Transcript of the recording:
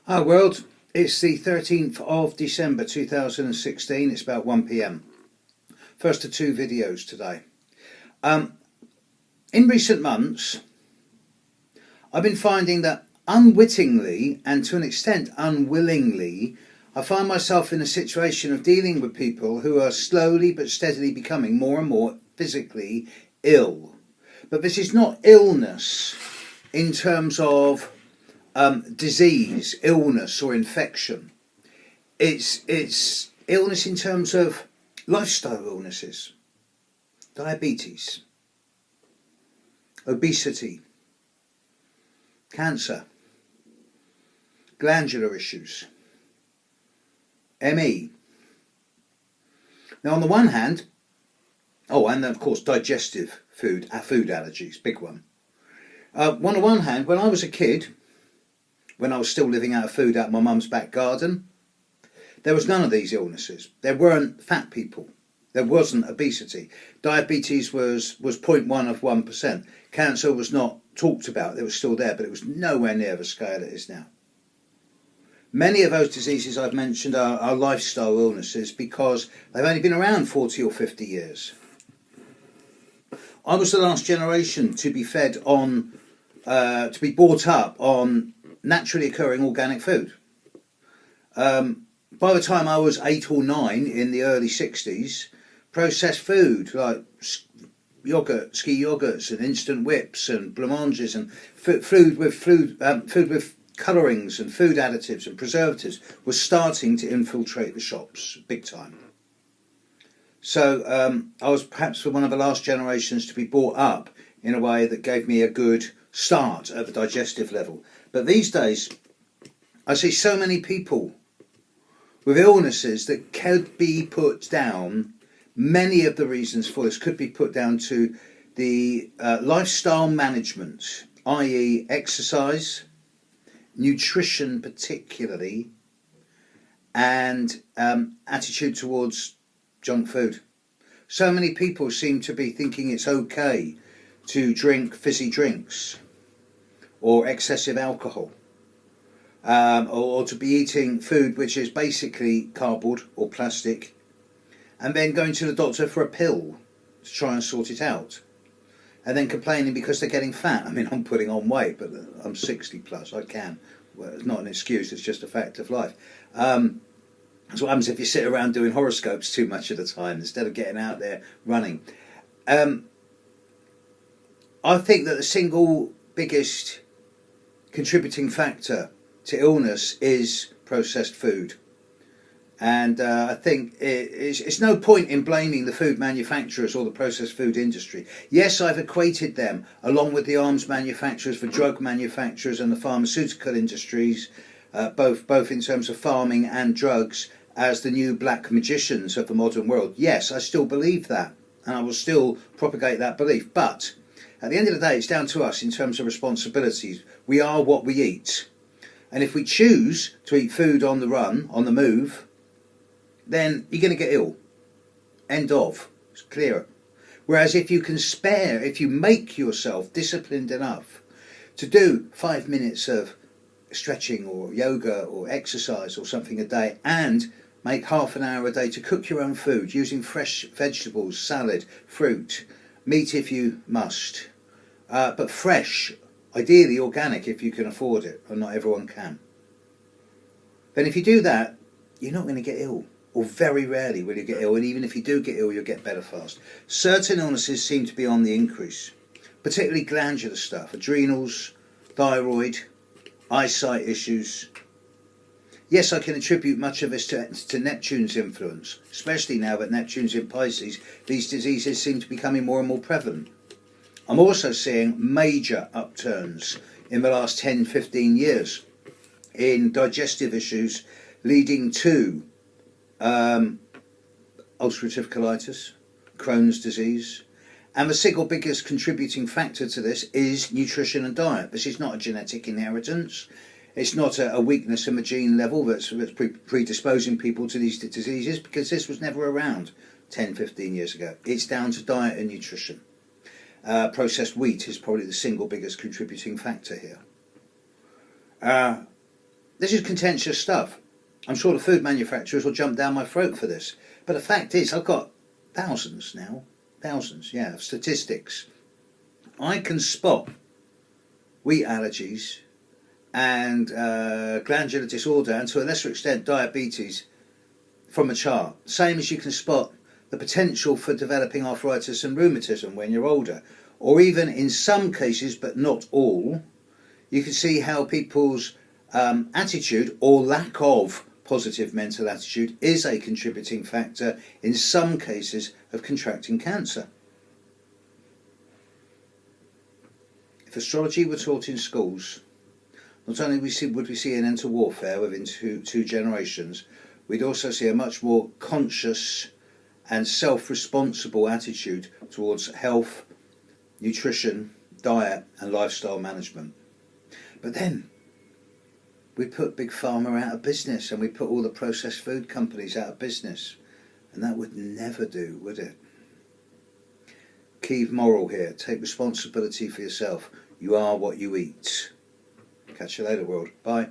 Hi world, it's the 13th of December 2016, it's about 1 p.m. First of two videos today. In recent months, I've been finding that unwittingly and to an extent unwillingly, I find myself in a situation of dealing with people who are slowly but steadily becoming more and more physically ill. But this is not illness in terms of disease, illness or infection. It's illness in terms of lifestyle illnesses, diabetes, obesity, cancer, glandular issues, ME. Now on the one hand, and then of course digestive food allergies, big one. On the one hand, when I was a kid, when I was still living out of food out of my mum's back garden, there was none of these illnesses. There weren't fat people. There wasn't obesity. Diabetes was 0.1 of 1%. Cancer was not talked about. It was still there, but it was nowhere near the scale it is now. Many of those diseases I've mentioned are lifestyle illnesses because they've only been around 40 or 50 years. I was the last generation to be fed on, to be brought up on naturally occurring organic food. By the time I was 8 or 9 in the early 60s, processed food like yogurt, ski yogurts and instant whips and blancmanges and food with colourings and food additives and preservatives was starting to infiltrate the shops big time. So I was perhaps one of the last generations to be brought up in a way that gave me a good start at the digestive level. But these days, I see so many people with illnesses that could be put down, many of the reasons for this could be put down to the lifestyle management, i.e. exercise, nutrition particularly, and attitude towards junk food. So many people seem to be thinking it's okay to drink fizzy drinks or excessive alcohol, or to be eating food which is basically cardboard or plastic, and then going to the doctor for a pill to try and sort it out, and then complaining because they're getting fat. I mean, I'm putting on weight, but I'm 60 plus, I can. Well, it's not an excuse, it's just a fact of life. That's what happens if you sit around doing horoscopes too much of the time instead of getting out there running. I think that the single biggest contributing factor to illness is processed food. And I think it's no point in blaming the food manufacturers or the processed food industry. Yes, I've equated them, along with the arms manufacturers, the drug manufacturers and the pharmaceutical industries, both in terms of farming and drugs, as the new black magicians of the modern world. Yes, I still believe that, and I will still propagate that belief. But at the end of the day, it's down to us in terms of responsibilities. We are what we eat. And if we choose to eat food on the run, on the move, then you're going to get ill. End of. It's clear. Whereas if you can spare, if you make yourself disciplined enough to do 5 minutes of stretching or yoga or exercise or something a day, and make half an hour a day to cook your own food using fresh vegetables, salad, fruit, meat if you must, but fresh, ideally organic if you can afford it, and not everyone can. Then if you do that, you're not going to get ill, or very rarely will you get ill, and even if you do get ill, you'll get better fast. Certain illnesses seem to be on the increase, particularly glandular stuff, adrenals, thyroid, eyesight issues. Yes, I can attribute much of this to Neptune's influence, especially now that Neptune's in Pisces. These diseases seem to be becoming more and more prevalent. I'm also seeing major upturns in the last 10-15 years in digestive issues leading to ulcerative colitis, Crohn's disease, and the single biggest contributing factor to this is nutrition and diet. This is not a genetic inheritance. It's not a weakness in the gene level that's predisposing people to these diseases, because this was never around 10-15 years ago. It's down to diet and nutrition. Processed wheat is probably the single biggest contributing factor here. this is contentious stuff. I'm sure the food manufacturers will jump down my throat for this. But the fact is, I've got thousands, of statistics. I can spot wheat allergies and glandular disorder, and to a lesser extent diabetes, from a chart. Same as you can spot the potential for developing arthritis and rheumatism when you're older. Or even in some cases, but not all, you can see how people's attitude or lack of positive mental attitude is a contributing factor in some cases of contracting cancer. If astrology were taught in schools, not only would we see an end to warfare within two generations, we'd also see a much more conscious and self-responsible attitude towards health, nutrition, diet and lifestyle management. But then we put Big Pharma out of business, and we put all the processed food companies out of business. And that would never do, would it? Key moral here, take responsibility for yourself. You are what you eat. Catch you later, world. Bye.